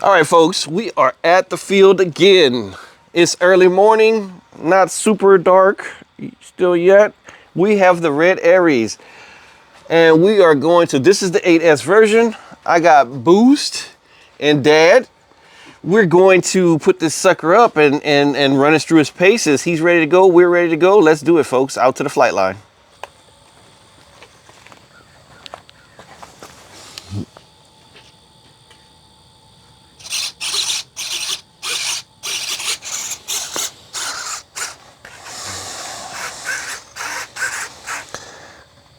All right, folks, we are at the field again. It's early morning, not super dark still yet. We have the red Ares, and we are going to, this is the 8S version. I got Boost and Dad. We're going to put this sucker up and run it through his paces. He's ready to go. We're ready to go. Let's do it, folks. Out to the flight line.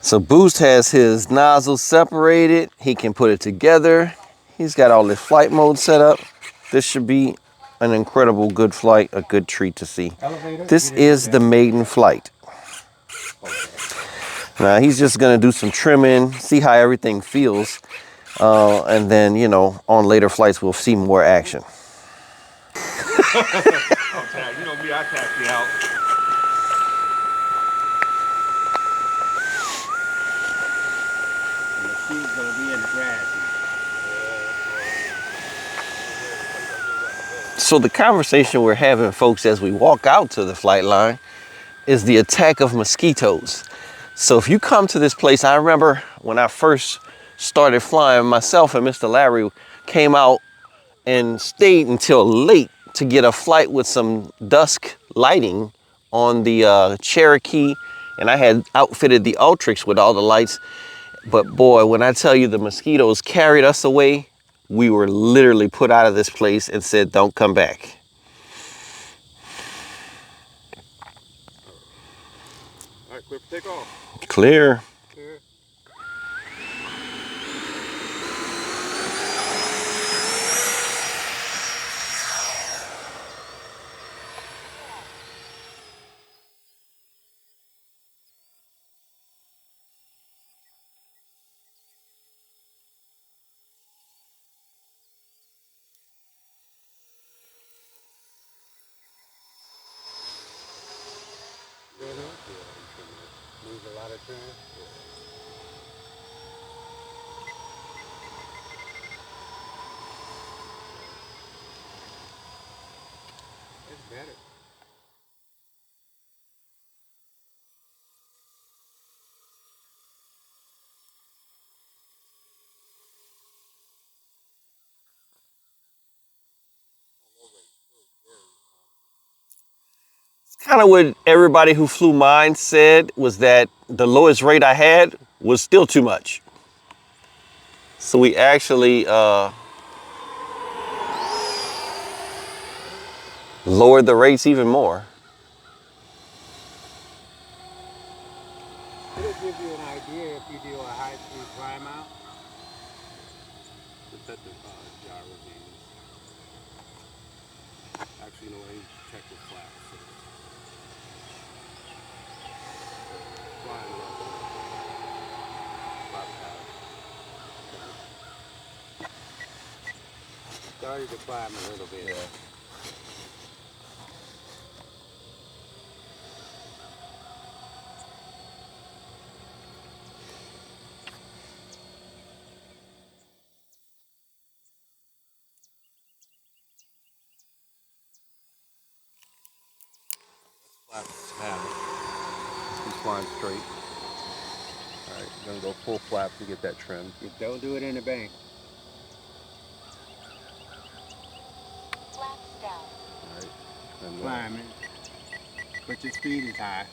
So Boost has his nozzle separated. He can put it together. He's got all his flight mode set up. This should be an incredible good flight, a good treat to see. This is the maiden flight. Now he's just gonna do some trimming, see how everything feels. And then, you know, on later flights, we'll see more action. You know me, I tap you out. And the seed's gonna be in the grass. So the conversation we're having, folks, as we walk out to the flight line is the attack of mosquitoes. So if you come to this place, I remember when I first started flying, myself and Mr. Larry came out and stayed until late to get a flight with some dusk lighting on the Cherokee, and I had outfitted the Ultrix with all the lights. But boy, when I tell you the mosquitoes carried us away, we were literally put out of this place and said, don't come back. All right, clear for takeoff. Clear. Clear. Needs a lot of trim. It's better. Kind of what everybody who flew mine said was that the lowest rate I had was still too much. So we actually lowered the rates even more. It'll give you an idea if you do a high-speed climb out. To set the gyro gains. Actually, you know what? I need to check the flaps. So. Flying level. Flap pad. Started to climb a little bit. Yeah. Flap pad. He's flying straight. All right, we're gonna go full flap to get that trim. You don't do it in the bank. All right. And Climbing. But your speed is high,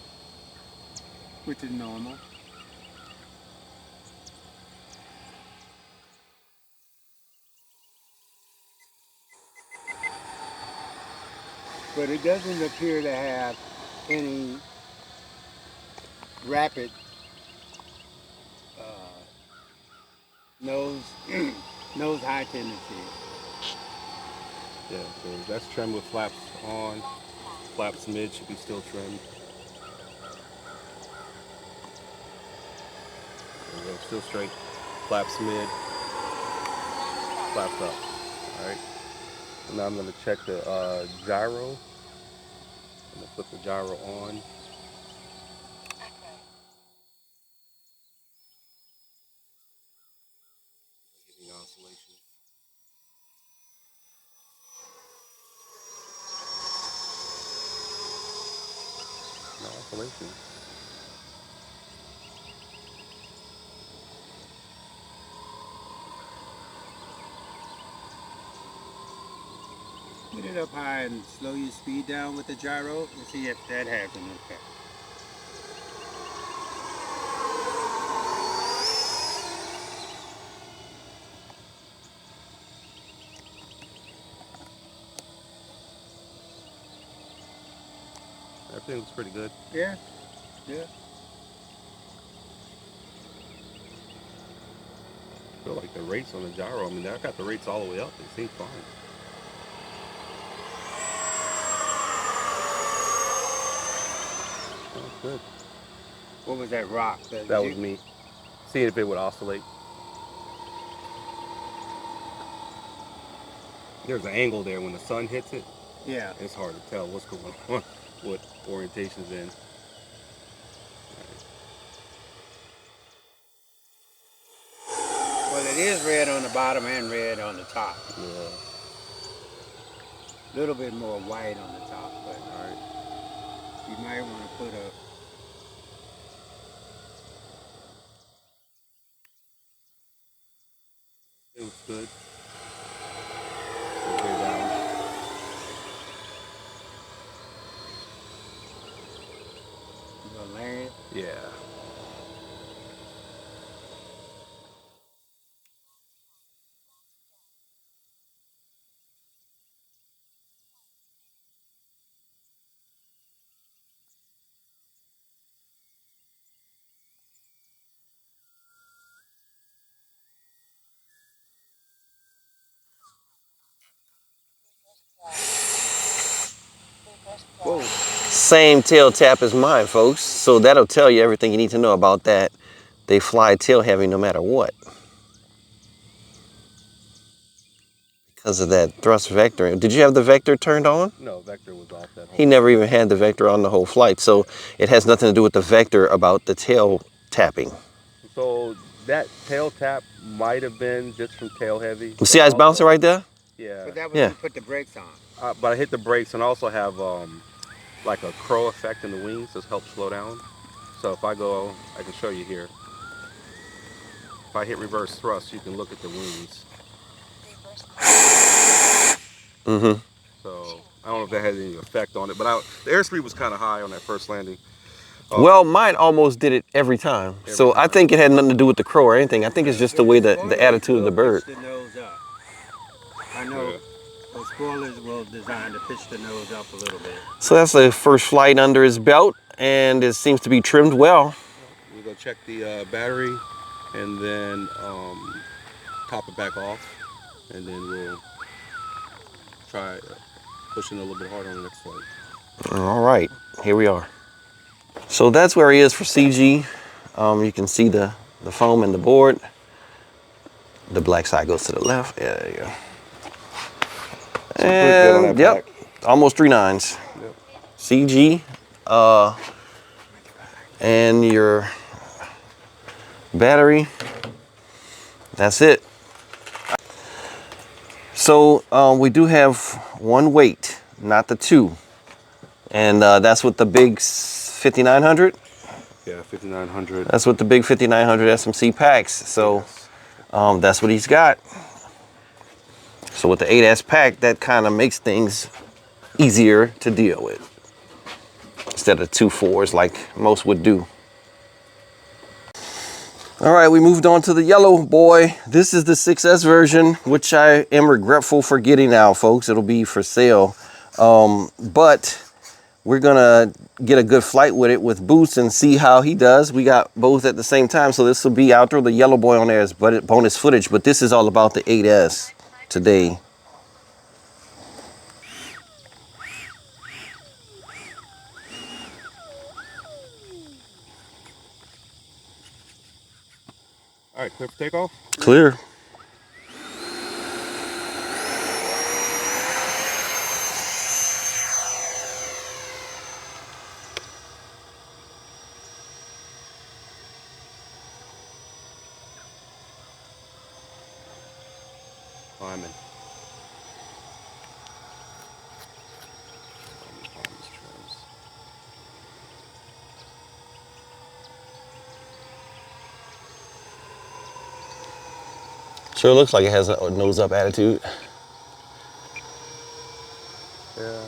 which is normal. But it doesn't appear to have any rapid nose high tendency. yeah, so that's trimmed with flaps on. Flaps mid should be still trimmed. There we go, still straight. Flaps mid. Flaps up. All right. And now I'm gonna check the gyro. I'm gonna put the gyro on. Giving oscillation. oscillation. Get it up high and slow your speed down with the gyro and see if that has an effect. Everything looks pretty good. Yeah, yeah. I feel like the rates on the gyro, I mean, I got the rates all the way up. It seems fine. That's good. What was that rock? That was me. Seeing if it would oscillate. There's an angle there when the sun hits it. Yeah. It's hard to tell what's going on, what orientation's in. Well, it is red on the bottom and red on the top. Yeah. A little bit more white on the top, but All right. you might want to put a. It was good. Way down. Land. Yeah. Whoa. Same tail tap as mine, folks. So that'll tell you everything you need to know about that. They fly tail heavy no matter what. Because of that thrust vector. Did you have the vector turned on? No, vector was off that whole He never even had the vector on the whole flight. So it has nothing to do with the vector about the tail tapping. So that tail tap might have been just from tail heavy. You see how it's bouncing right there? Yeah. But that was Yeah. you put the brakes on. But I hit the brakes and also have like a crow effect in the wings to help slow down. So if I go, I can show you here. If I hit reverse thrust, you can look at the wings. Mm-hmm. So I don't know if that had any effect on it, but the airspeed was kind of high on that first landing. Well, mine almost did it every time. So I think it had nothing to do with the crow or anything. I think it's just the way that the attitude of the bird. Pitch the nose up. I know those spoilers will design to pitch the nose up a little bit. So that's the first flight under his belt, and it seems to be trimmed well. We'll go check the battery and then top it back off, and then we'll try pushing a little bit harder on the next flight. All right, here we are. So that's where he is for CG. You can see the foam and the board. The black side goes to the left. Yeah, there you go. And yep, almost 3 nines. Yep. CG, and your battery. That's it. So we do have one weight, not the two. And that's with the big 5900? Yeah, 5900. That's with the big 5900 SMC packs. So that's what he's got. So with the 8S pack, that kind of makes things easier to deal with instead of 2 4s like most would do. All right, we moved on to the yellow boy. This is the 6S version, which I am regretful for getting now, folks. It'll be for sale. But we're gonna get a good flight with it with Boost and see how he does. We got both at the same time, so this will be, I'll throw the yellow boy on there as bonus footage, but this is all about the 8S today. All right, clear for takeoff? Clear. Climbing. Sure looks like it has a nose up attitude. Yeah.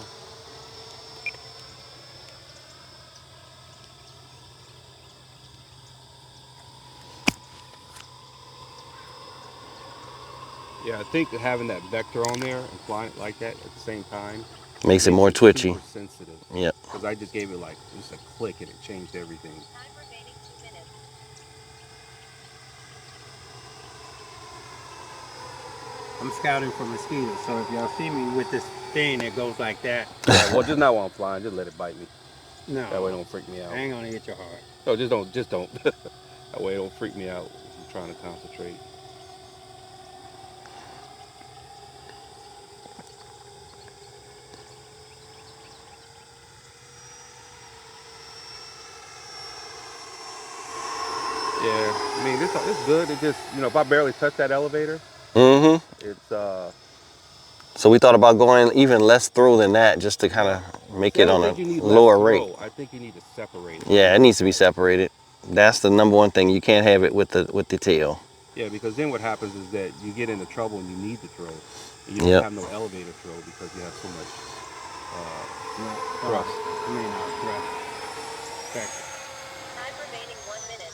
Yeah, I think having that vector on there and flying it like that at the same time Makes it more twitchy. super sensitive. Yep. Because I just gave it like just a click and it changed everything. Time remaining 2 minutes. I'm scouting for mosquitoes, so if y'all see me with this thing that goes like that, Yeah, well, just not while I'm flying. Just let it bite me. no, That way it don't freak me out. I ain't gonna hit your heart. No, just don't. That way it don't freak me out. I'm trying to concentrate. Yeah, I mean, it's good. It just, you know, if I barely touch that elevator, it's, So we thought about going even less throw than that, just to kind of make it on a lower rate. I think you need to separate it. Yeah, it needs to be separated. That's the number one thing. You can't have it with the tail. Yeah, because then what happens is that you get into trouble and you need to throw. And you don't have no elevator throw because you have so much thrust. I mean, thrust. Vector. Time remaining 1 minute.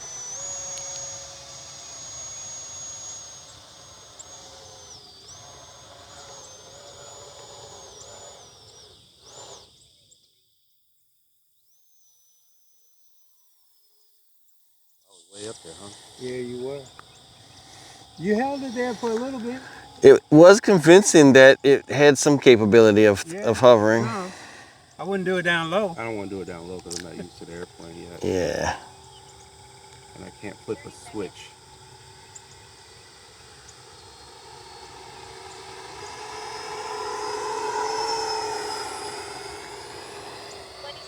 Way up there, huh? Yeah, you were. You held it there for a little bit. It was convincing that it had some capability of hovering. I wouldn't do it down low. I don't want to do it down low because I'm not used to the airplane yet. Yeah. And I can't flip a switch.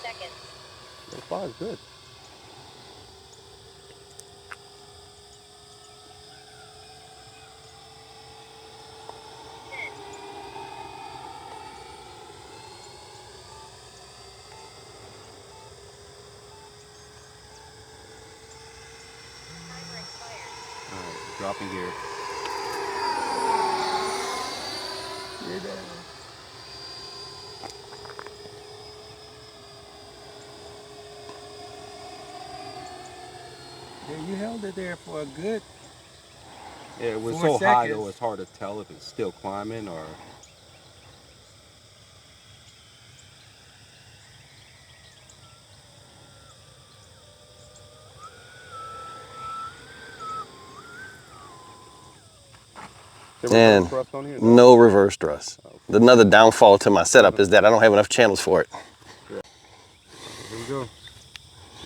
Seconds. So far, it's good. Timer expired. All right, dropping gear. You're there. Yeah, you held it there for a good. Yeah, it was 4 so high seconds. though, it's hard to tell if it's still climbing or. And Thrust on here? no reverse thrust. Okay. Another downfall to my setup is that I don't have enough channels for it. Yeah. Here we go.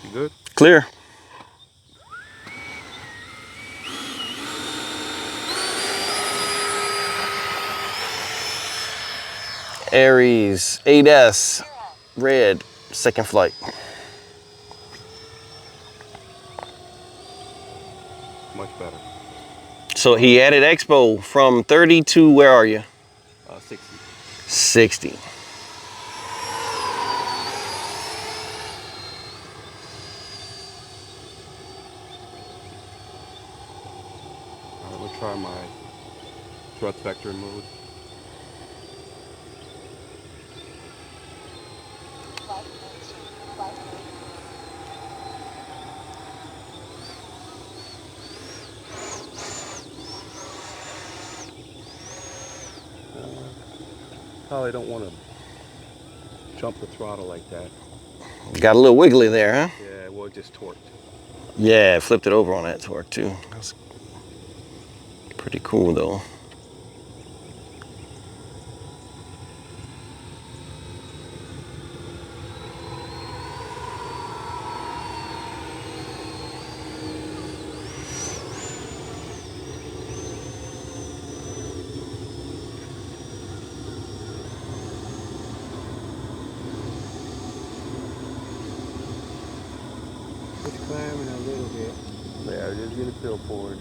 You good? Clear. Ares 8S red, second flight. Much better. So he added expo from 30 to, where are you? 60. 60. All right, we'll try my thrust vector mode. Probably don't want to jump the throttle like that. Got a little wiggly there, huh? Yeah, well, it just torqued. Yeah, flipped it over on that torque too. That's pretty cool though. It's climbing a little bit. Yeah, just get it feel forward.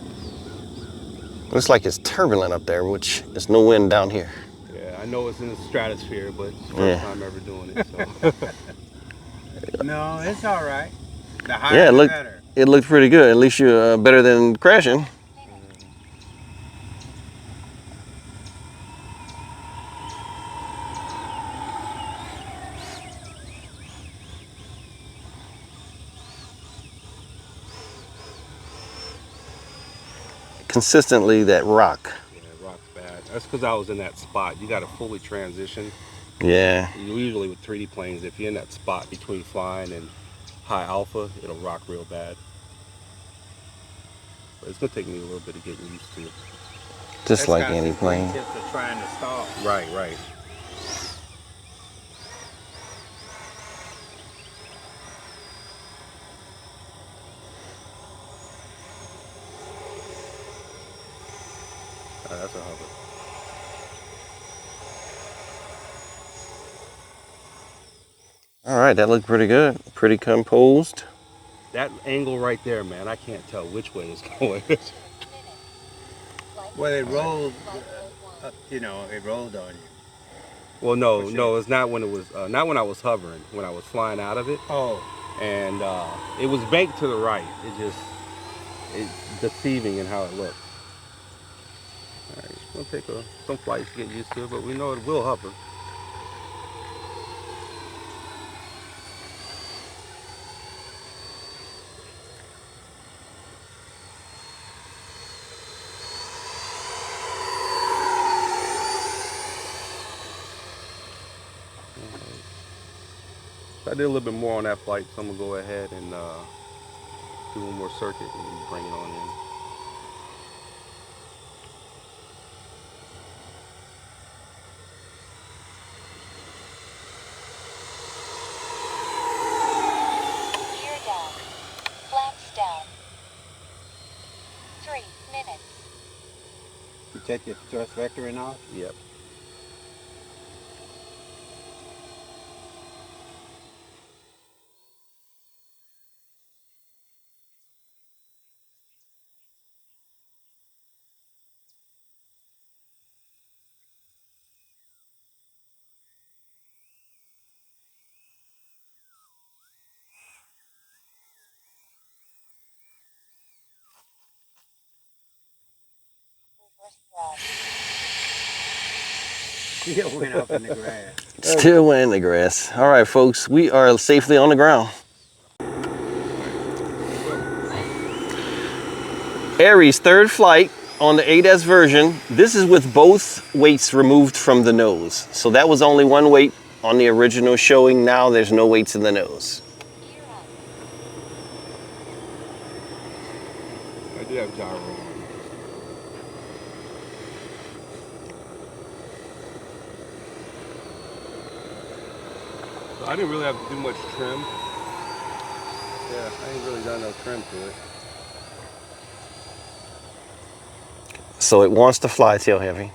Looks like it's turbulent up there, which is no wind down here. Yeah, I know it's in the stratosphere, but it's the first time ever doing it. So. No, it's all right. The higher Yeah, the better. it looked pretty good. At least you're better than crashing. consistently that rock. Yeah, rock's bad. That's because I was in that spot. You got to fully transition. Yeah. Usually with 3D planes, if you're in that spot between flying and high alpha, it'll rock real bad. But it's gonna take me a little bit of getting used to. Just That's like got any some plane. tips of trying to stall. Right, right. That's a hover. All right, that looked pretty good. Pretty composed. That angle right there, man, I can't tell which way it's going. Well, it rolled, you know, it rolled on you. Well, no, it's not when it was not when I was hovering. When I was flying out of it, Oh, and it was banked to the right. It's deceiving in how it looks. All right, it's gonna take some flights to get used to it, but we know it will hover. So I did a little bit more on that flight, so I'm gonna go ahead and do one more circuit and bring it on in. Gear down. Flaps down. 3 minutes. you take your thrust vectoring off? Yep. Reverse thrust. Still went up in the grass. Still went in the grass. All right, folks, we are safely on the ground. Ares, third flight on the 8S version. This is with both weights removed from the nose. So that was only one weight on the original showing. Now there's no weights in the nose. Gear up. I do have gyro on. So I didn't really have to do much trim. Yeah, I ain't really done no trim to it. So it wants to fly tail heavy.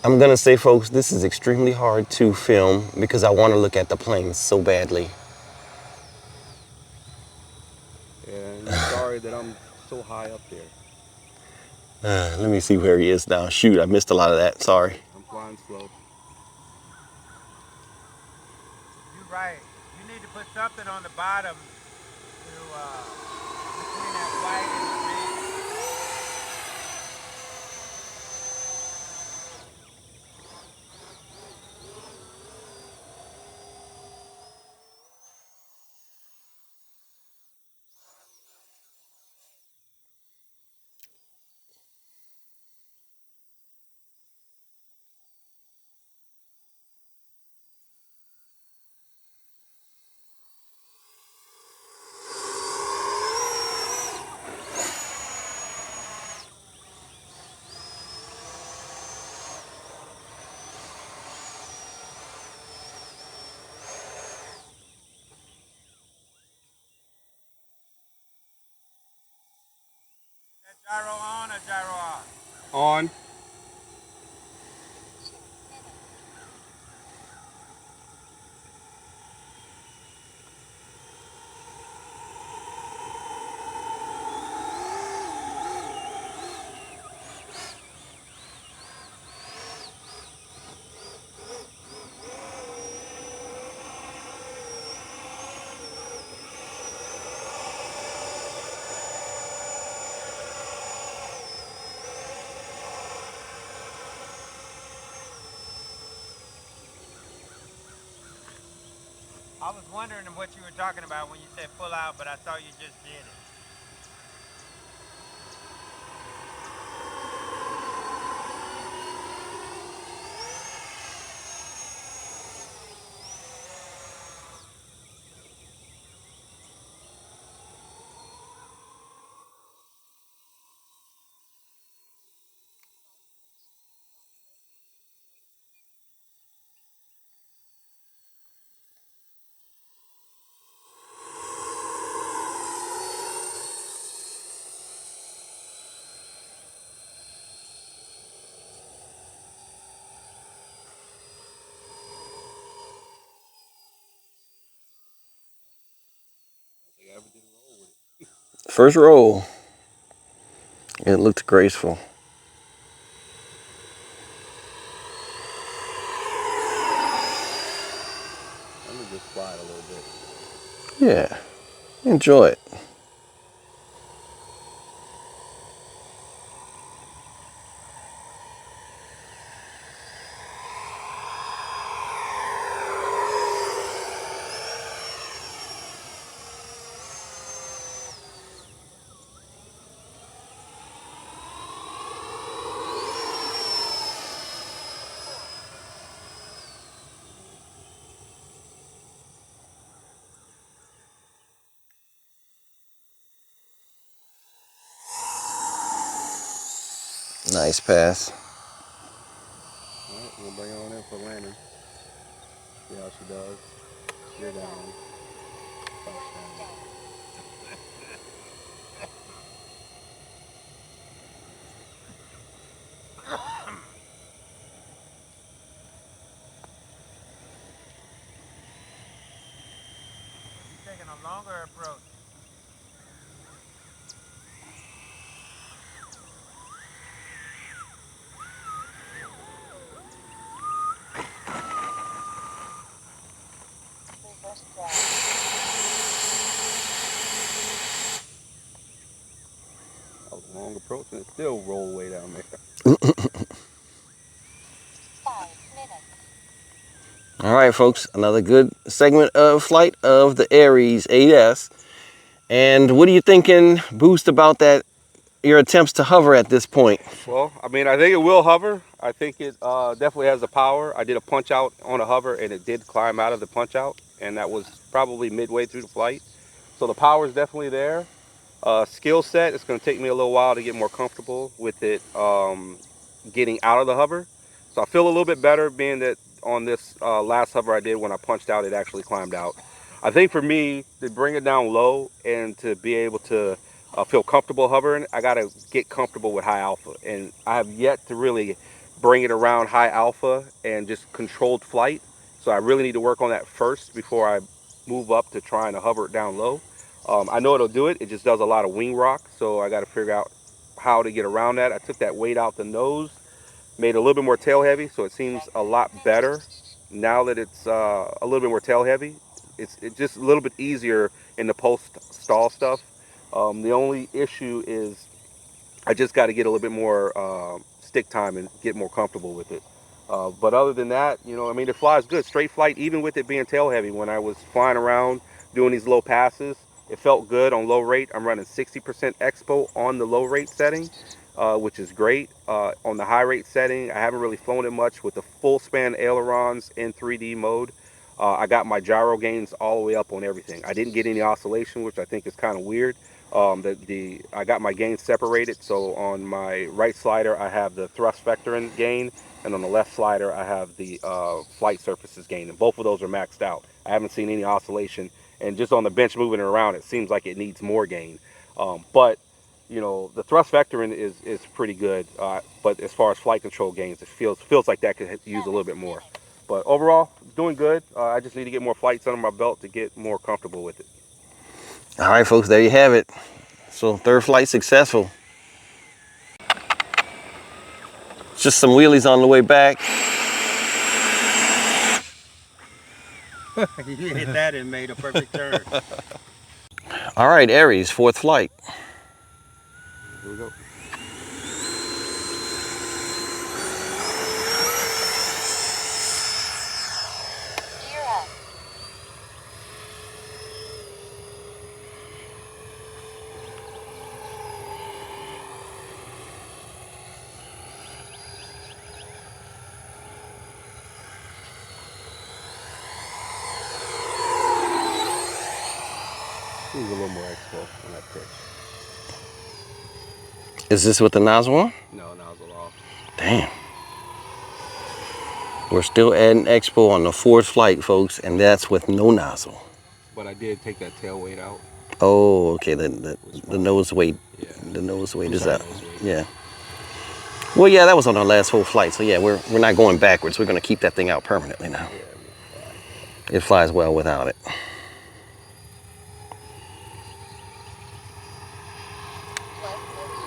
I'm gonna say, folks, this is extremely hard to film because I want to look at the plane so badly. And sorry that I'm so high up there. Let me see where he is now. Shoot, I missed a lot of that. Sorry. I'm flying slow. You're right. You need to put something on the bottom to between that white and the red. Gyro on or gyro off? On. I was wondering what you were talking about when you said pull out, but I saw you just did it. First roll. It looked graceful. Let me just slide a little bit. Yeah, enjoy it. Nice pass. All right, we'll bring her on in for landing. See how she does. Gear down. Touchdown. You're taking a longer approach. Reverse thrust. That was a long approach and it still rolled way down there. 5 minutes. All right, folks, another good segment of flight of the Ares 8S. And what are you thinking, Boost, about that, your attempts to hover at this point? Well, I mean, I think it will hover. I think it definitely has the power. I did a punch out on a hover and it did climb out of the punch out. And that was probably midway through the flight. So the power is definitely there. Skill set, it's going to take me a little while to get more comfortable with it getting out of the hover. So I feel a little bit better being that on this last hover I did when I punched out, it actually climbed out. I think for me, to bring it down low and to be able to feel comfortable hovering, I got to get comfortable with high alpha. And I have yet to really bring it around high alpha and just controlled flight. So I really need to work on that first before I move up to trying to hover it down low. I know it'll do it. It just does a lot of wing rock, so I got to figure out how to get around that. I took that weight out the nose, made it a little bit more tail heavy, so it seems a lot better now that it's a little bit more tail heavy. It's just a little bit easier in the post stall stuff. The only issue is I just got to get a little bit more stick time and get more comfortable with it. But other than that, you know, I mean, it flies good. Straight flight, even with it being tail heavy. When I was flying around doing these low passes, it felt good on low rate. I'm running 60% expo on the low rate setting, which is great. On the high rate setting, I haven't really flown it much with the full span ailerons in 3D mode. I got my gyro gains all the way up on everything. I didn't get any oscillation, which I think is kind of weird. I got my gains separated, so on my right slider I have the thrust vectoring gain, and on the left slider I have the flight surfaces gain, and both of those are maxed out. I haven't seen any oscillation, and just on the bench moving it around, it seems like it needs more gain. But you know, the thrust vectoring is pretty good, but as far as flight control gains, it feels like that could use a little bit more. But overall, doing good. I just need to get more flights under my belt to get more comfortable with it. All right, folks, there you have it. So third flight successful. Just some wheelies on the way back. You hit that and made a perfect turn. All right, Ares, fourth flight. Here we go. Gear up. little more expo when I pitch. Is this with the nozzle on? No, nozzle off. Damn. We're still adding expo on the 4th flight, folks, and that's with no nozzle. But I did take that tail weight out. Oh, okay. The nose weight. Yeah. The nose weight is Sorry, out. nose weight. Yeah. Well, yeah, that was on our last whole flight. So yeah, we're not going backwards. We're gonna keep that thing out permanently now. Yeah, It flies well without it. Flight mode 3.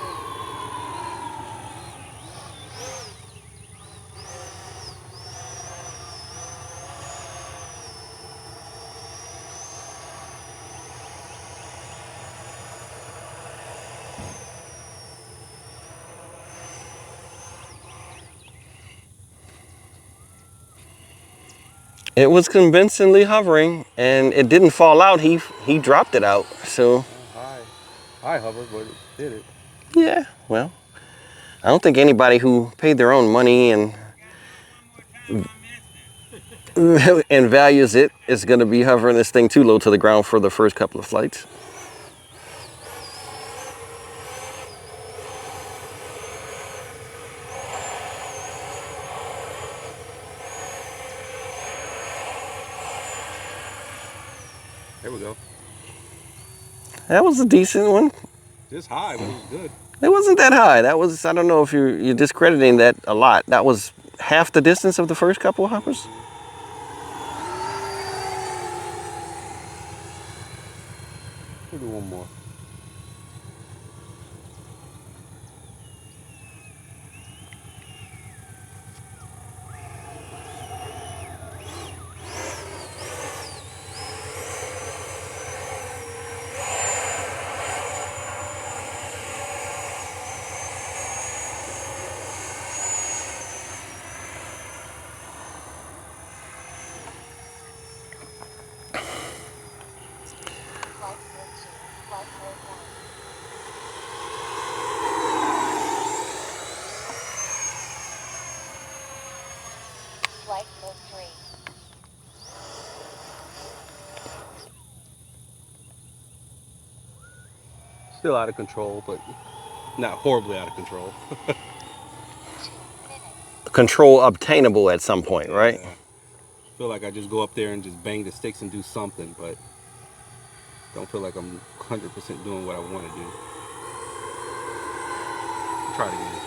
It was convincingly hovering, and it didn't fall out. He dropped it out. So high hover, but it did it. yeah, well, I don't think anybody who paid their own money and values it is going to be hovering this thing too low to the ground for the first couple of flights. There we go. That was a decent one. Just high, but it was good. It wasn't that high. That was, I don't know if you're discrediting that a lot. That was half the distance of the first couple of hoppers. We'll do one more. Flight mode 2. Flight mode 1. Flight mode 3. Still out of control, but not horribly out of control. 2 minutes. Control obtainable at some point, right? Yeah. Feel like I just go up there and just bang the sticks and do something, but don't feel like I'm 100% doing what I want to do. Try it again.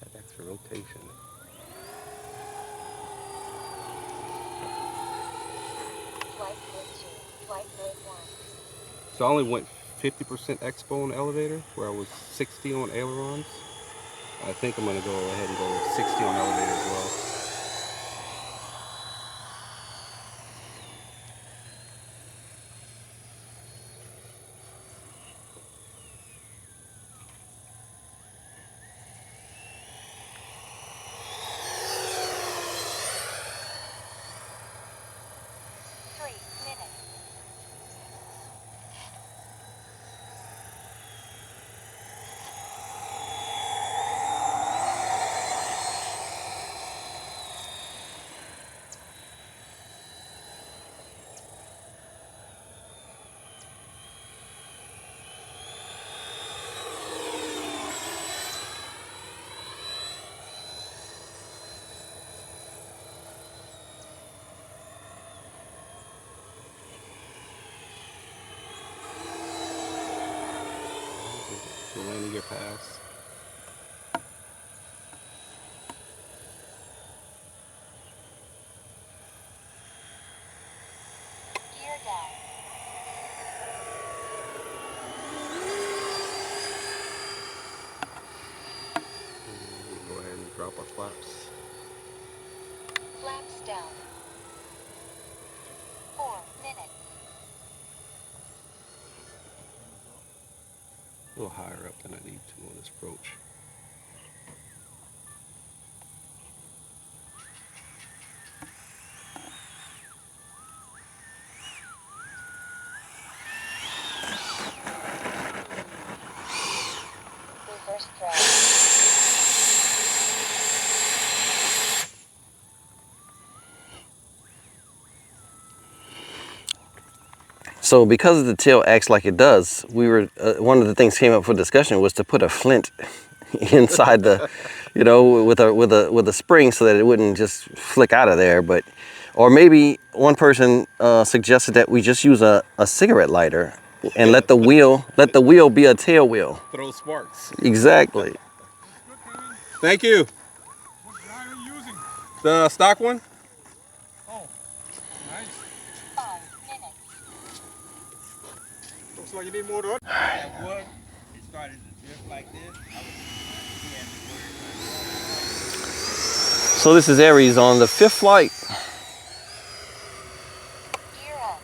That extra rotation. Flight mode 2. Flight mode 1. So I only went 50% expo on the elevator, where I was 60 on ailerons. I think I'm going to go ahead and go 60 on elevator as well. The landing gear pass. Gear down. Go ahead and drop our flaps. Flaps down. 4 minutes. A little higher up than I need to on this approach. Reverse thrust. So because the tail acts like it does, we were one of the things came up for discussion was to put a flint inside the, you know, with a spring so that it wouldn't just flick out of there. But, or maybe one person suggested that we just use a cigarette lighter and let the wheel be a tail wheel. Throw sparks. Exactly. Thank you. What gyro are you using? The stock one? Oh, nice. 5 minutes. Looks like you need more to That wood, it started to drift like this. He had to work. So this is Ares on the 5th flight. Gear up.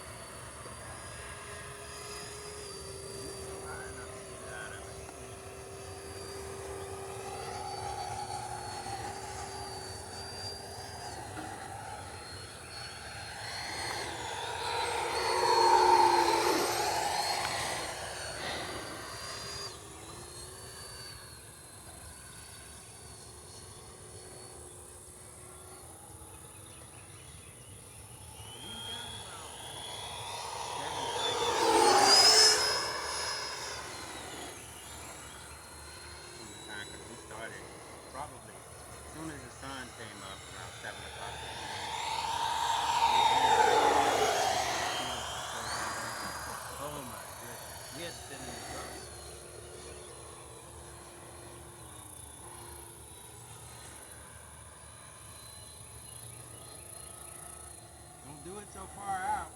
We started probably as soon as the sun came up around 7 o'clock this morning. Oh my goodness. We had to sit in the truck. Don't do it so far out.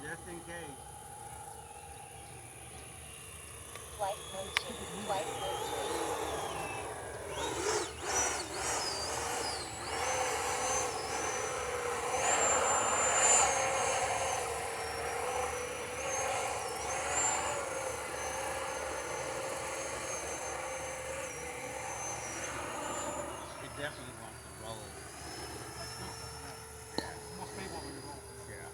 Just in case. Flight mode 2. Flight mode 3. It definitely wants to roll. more stable when you go. Yeah.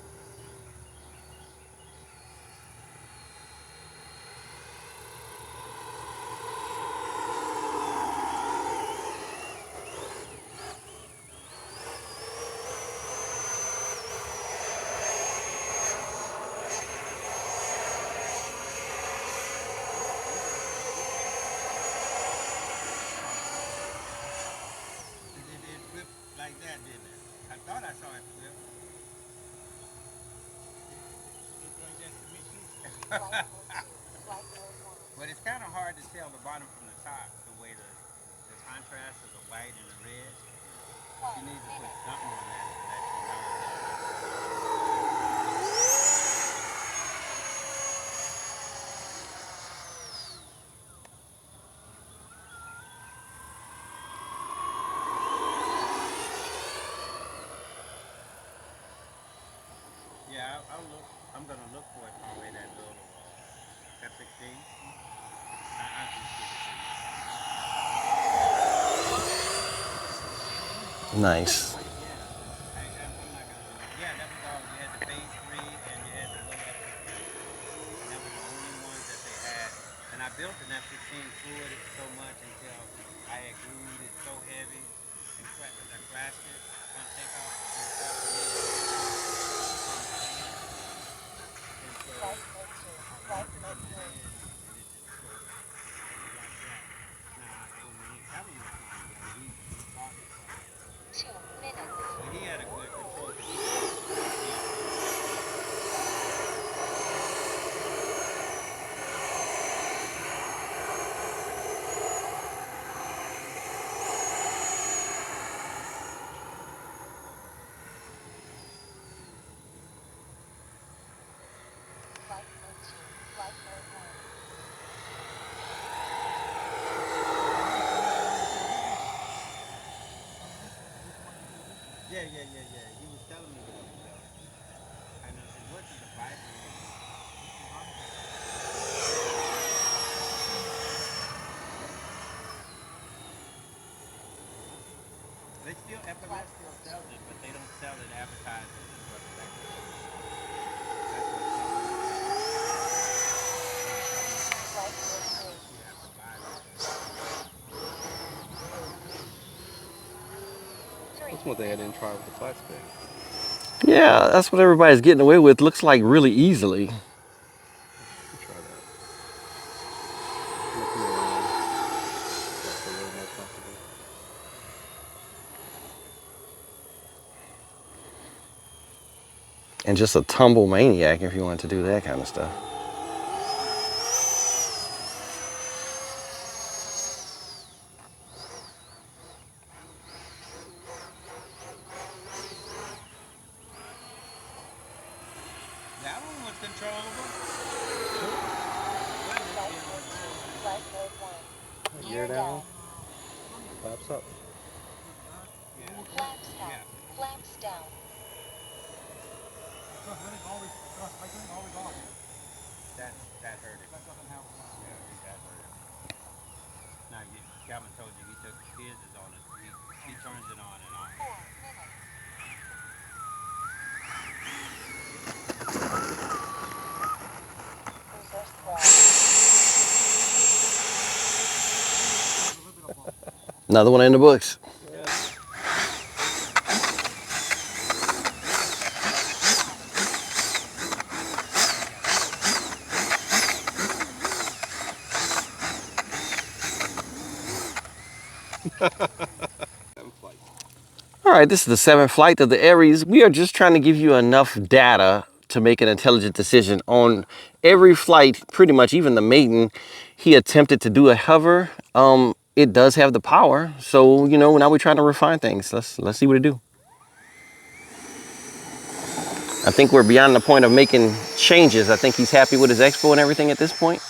It flipped like that, didn't it? I thought I saw it flip. Look like that to me too. Flight mode 2. Flight mode 1. But it's kind of hard to tell the bottom from the top, the way the contrast of the white and the red. You 1 need to put minute. something on that to let you know that. Yeah, I'll look. I'm gonna look for it probably that little epic thing. I'll just give it to you. Nice. Yeah, I'm not gonna do it. Yeah, that was all. You had the phase 3 and you had the little F-15. And that was the only ones that they had. And I built an F-15 fluid it so much until I had glued it so heavy and I crashed it on takeoff. And so Flight mode 2. I Flight lost it mode in my 3. hand and it just broke like that. Now, when he Kevin was flying with it, he bought it from me. 2 minutes. But he had a good control because he built it from the beginning. Flight mode 2. Flight mode 1. Yeah. He was telling me what he was telling me. And I said, what is the vibrator? They still, FMS still sells it, but they don't sell it advertised as a drug effective. That's what Flight mode 3. you have to buy it. 3 That's one thing I didn't minutes. try with the flat spin. Yeah, that's what everybody's getting away with. Looks like really easily. Try that. Look around. That's a little more comfortable. And just a tumble maniac if you wanted to do that kind of stuff. That one was controllable. Flight mode 2, flight mode 1. Gear Gear down. down. Flaps up. Yeah. Flaps up. Yeah. Flaps down. That hurt it. That doesn't have one. Yeah, that hurt it. Now, Calvin told you he took his is on it. He turns it on and off. 4 minutes. Reverse throttle. Another one in the books. All right, this is the 7th flight of the Ares. We are just trying to give you enough data to make an intelligent decision on every flight, pretty much even the Maiden. He attempted to do a hover. It does have the power. So, you know, now we're trying to refine things. Let's see what it do. I think we're beyond the point of making changes. I think he's happy with his expo and everything at this point.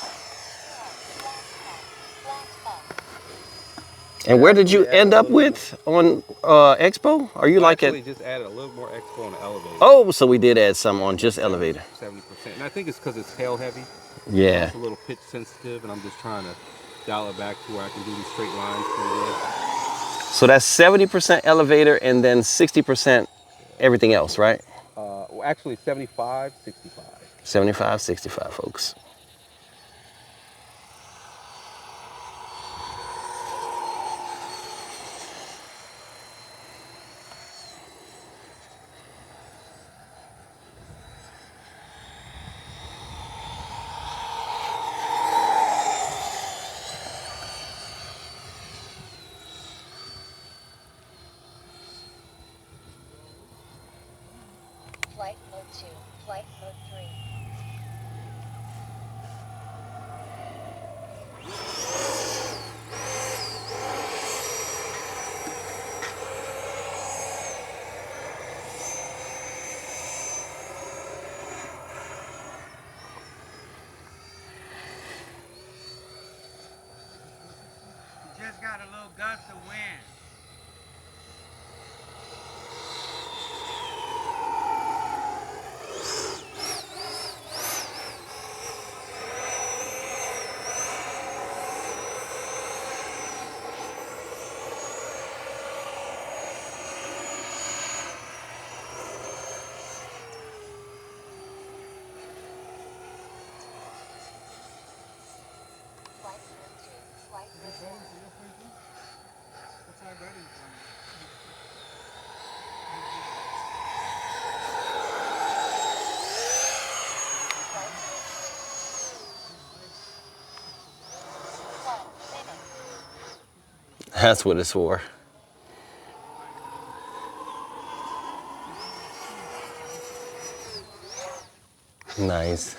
And where did you end up with on expo? Are you like actually at? just added a little more expo on the elevator. Oh, so we did add some on just elevator. 70%. And I think it's because it's tail heavy. Yeah. It's a little pitch sensitive, and I'm just trying to dial it back to where I can do these straight lines pretty good. So that's 70% elevator and then 60% everything else, right? Well, actually 75, 65. 75, 65, folks. Flight mode 2, flight mode 3. You just got a little gust of wind. Flight mode 2, flight mode 1. Flight mode 1 minute. That's what it's for. Nice.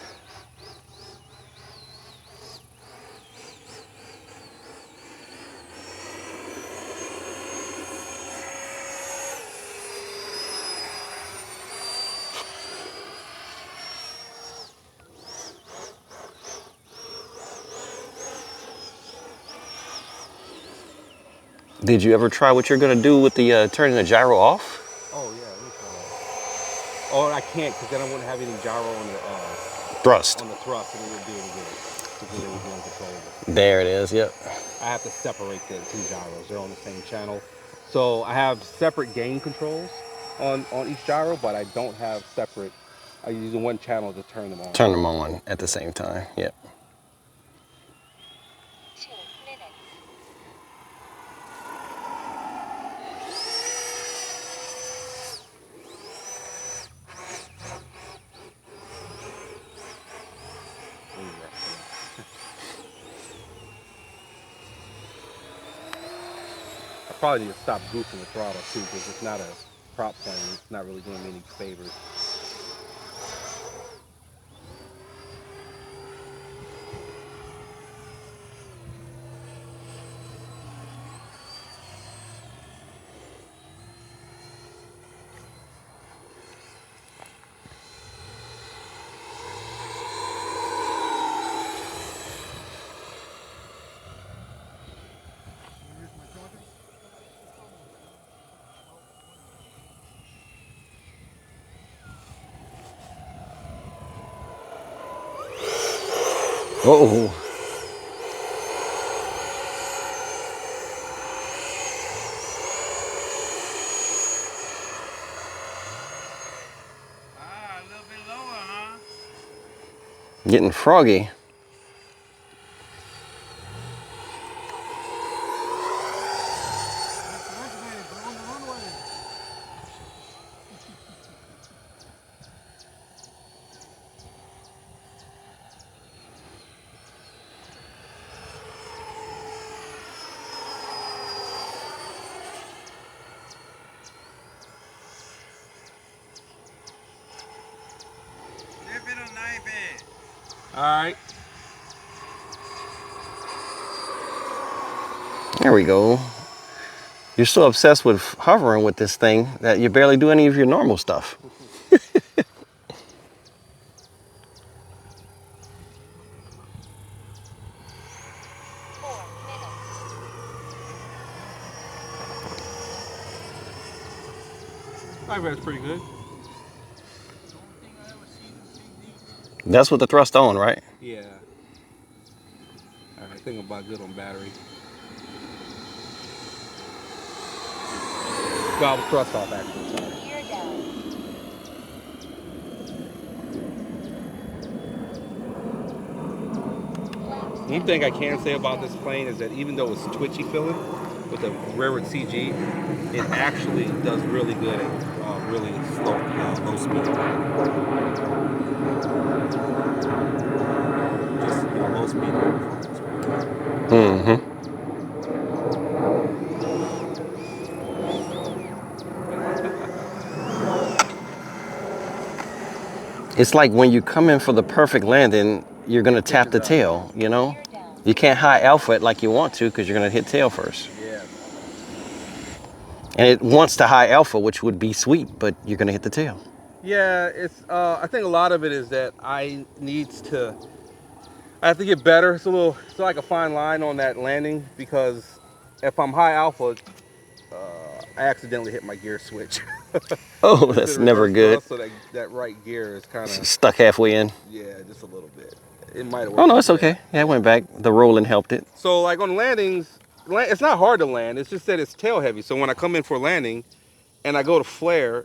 Did you ever try what you're gonna do with the turning the gyro off? Oh yeah, let me try that. Oh, I can't because then I wouldn't have any gyro on the Thrust. on the thrust, and it would do it again because it would be uncontrollable. There it is, yep. I have to separate the two gyros. They're on the same channel. So I have separate gain controls on each gyro, but I don't have separate. I use one channel to turn them on. Turn them on at the same time, yep. 2 minutes. probably need to stop goofing the throttle too, because it's not a prop plane. It's not really doing me any favors. Oh, Ah, a little bit lower, huh? getting froggy. Dip it or knife it. All right. There we go. You're so obsessed with hovering with this thing that you barely do any of your normal stuff. 4 minutes. I bet it's pretty good. That's with the thrust on, right? Yeah. All right, think about good on battery. Valve thrust off, actually. Sorry. Gear down. One thing I can say about this plane is that even though it's twitchy feeling with the rearward CG, it actually does really good at really slow, low speed. Just low speed performance. Mm-hmm. It's like when you come in for the perfect landing, you're gonna tap the tail, you know? Gear down. You can't high alpha it like you want to because you're gonna hit tail first. Yeah. And it wants to high alpha, which would be sweet, but you're gonna hit the tail. Yeah, it's. I think a lot of it is that I have to get better. It's like a fine line on that landing, because if I'm high alpha, I accidentally hit my gear switch. Oh, Just that's did never reverse good. thrust, so that right gear is kind of, Stuck halfway in. yeah, just a little bit. It might have worked. Oh no, it's today. okay. Yeah, I went back. The rolling helped it. So like on landings, it's not hard to land. It's just that it's tail heavy. So when I come in for landing and I go to flare,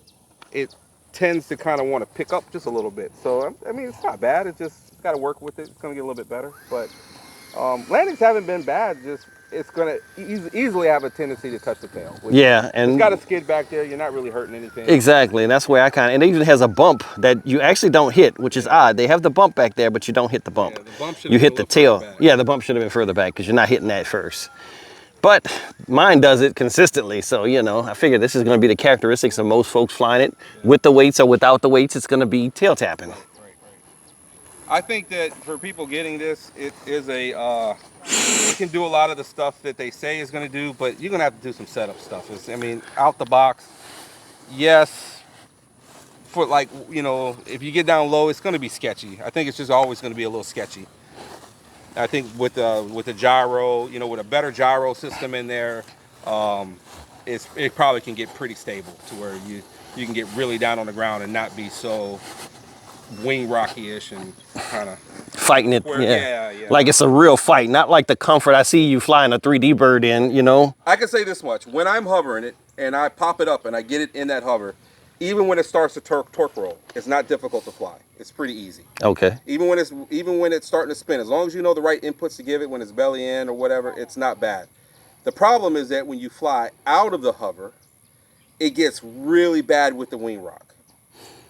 it tends to kind of want to pick up just a little bit. So I mean, it's not bad. It's just got to work with it. It's gonna get a little bit better. But landings haven't been bad. Just it's gonna easily have a tendency to touch the tail. Yeah, It's and got a skid back there. You're not really hurting anything. exactly, and that's where I kind of, and it even has a bump that you actually don't hit, which is odd. They have the bump back there, but you don't hit the bump. Yeah, the bump should You have hit been the a little tail. further back. Yeah, the bump should have been further back because you're not hitting that first. But mine does it consistently, so you know, I figure this is going to be the characteristics of most folks flying it. With the weights or without the weights, it's going to be tail tapping. Right. I think that for people getting this, it is a, it can do a lot of the stuff that they say it's going to do, but you're going to have to do some setup stuff. I mean, out the box, yes, for like, you know, if you get down low, it's going to be sketchy. I think it's just always going to be a little sketchy. I think with the gyro, you know, with a better gyro system in there, it probably can get pretty stable to where you can get really down on the ground and not be so wing rocky-ish and kind of Fighting it, yeah. like it's a real fight, not like the comfort I see you flying a 3D bird in, you know? I can say this much: when I'm hovering it and I pop it up and I get it in that hover, even when it starts to torque roll, it's not difficult to fly. It's pretty easy. Okay. Even when it's starting to spin, as long as you know the right inputs to give it when it's belly in or whatever, it's not bad. The problem is that when you fly out of the hover, it gets really bad with the wing rock.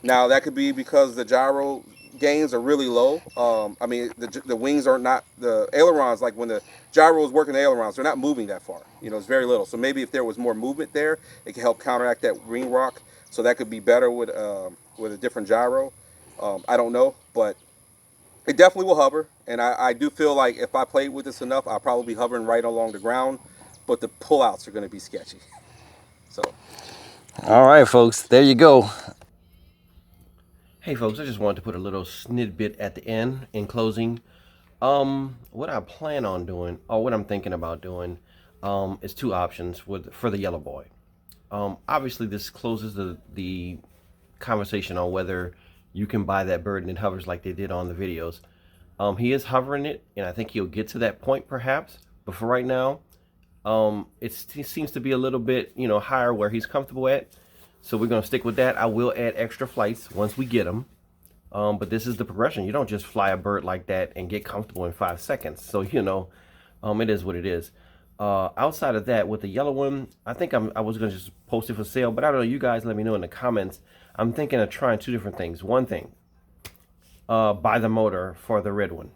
Now that could be because the gyro gains are really low. I mean, the wings are not, the ailerons, like when the gyro is working the ailerons, they're not moving that far. You know, it's very little. So maybe if there was more movement there, it could help counteract that wing rock. So that could be better with a different gyro. I don't know, but it definitely will hover. And I do feel like if I played with this enough, I'll probably be hovering right along the ground. But the pullouts are going to be sketchy. So. All right, folks, there you go. Hey, folks, I just wanted to put a little snidbit at the end in closing. What I plan on doing, or what I'm thinking about doing, is two options for the yellow boy. Obviously, this closes the conversation on whether you can buy that bird and it hovers like they did on the videos. He is hovering it, and I think he'll get to that point perhaps. But for right now, it seems to be a little bit, higher where he's comfortable at. So we're going to stick with that. I will add extra flights once we get him. But this is the progression. You don't just fly a bird like that and get comfortable in 5 seconds. So, it is what it is. Outside of that, with the yellow one, I think I was going to just post it for sale. But I don't know. You guys let me know in the comments. I'm thinking of trying two different things. One thing, buy the motor for the red one.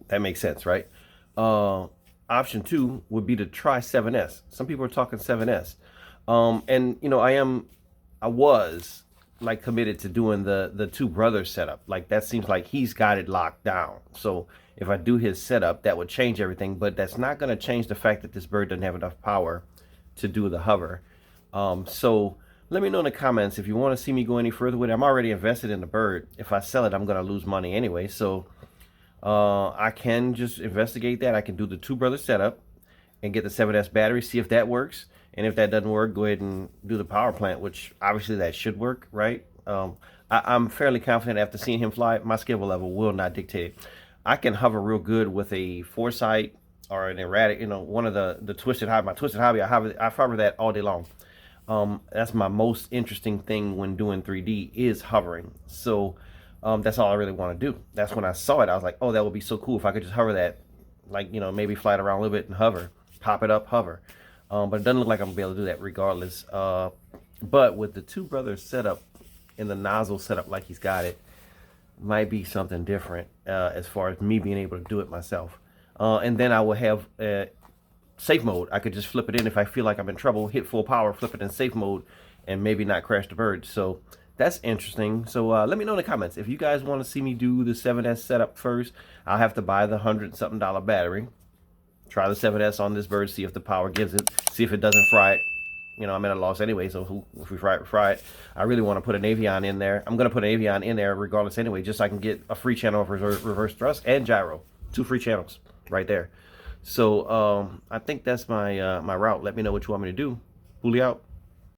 That makes sense, right? Option 2 would be to try 7S. Some people are talking 7S. And I was like committed to doing the two brothers setup. Like that seems like he's got it locked down. So if I do his setup, that would change everything, but that's not going to change the fact that this bird doesn't have enough power to do the hover. So let me know in the comments if you want to see me go any further with it. I'm already invested in the bird. If I sell it, I'm going to lose money anyway. So I can just investigate that. I can do the two brothers setup and get the 7S battery, see if that works. And if that doesn't work, go ahead and do the power plant, which obviously that should work, right? I'm fairly confident after seeing him fly, my skill level will not dictate it. I can hover real good with a foresight or an erratic, one of the twisted hobby. My twisted hobby, I hover that all day long. That's my most interesting thing when doing 3D is hovering. So that's all I really want to do. That's when I saw it. I was like, oh, that would be so cool if I could just hover that, like, maybe fly it around a little bit and hover, pop it up, hover. But it doesn't look like I'm going to be able to do that regardless. But with the two brothers setup and the nozzle setup like he's got it, might be something different as far as me being able to do it myself. And then I will have safe mode. I could just flip it in if I feel like I'm in trouble, hit full power, flip it in safe mode, and maybe not crash the bird. So that's interesting. So let me know in the comments. If you guys want to see me do the 7S setup first, I'll have to buy the $100-something battery. Try the 7S on this bird, see if the power gives it, see if it doesn't fry it. I'm at a loss anyway, so if we fry it. I really want to put an avion in there. I'm going to put an avion in there regardless anyway, just so I can get a free channel of reverse thrust and gyro. 2 free channels right there. So I think that's my my route. Let me know what you want me to do. Pooley out.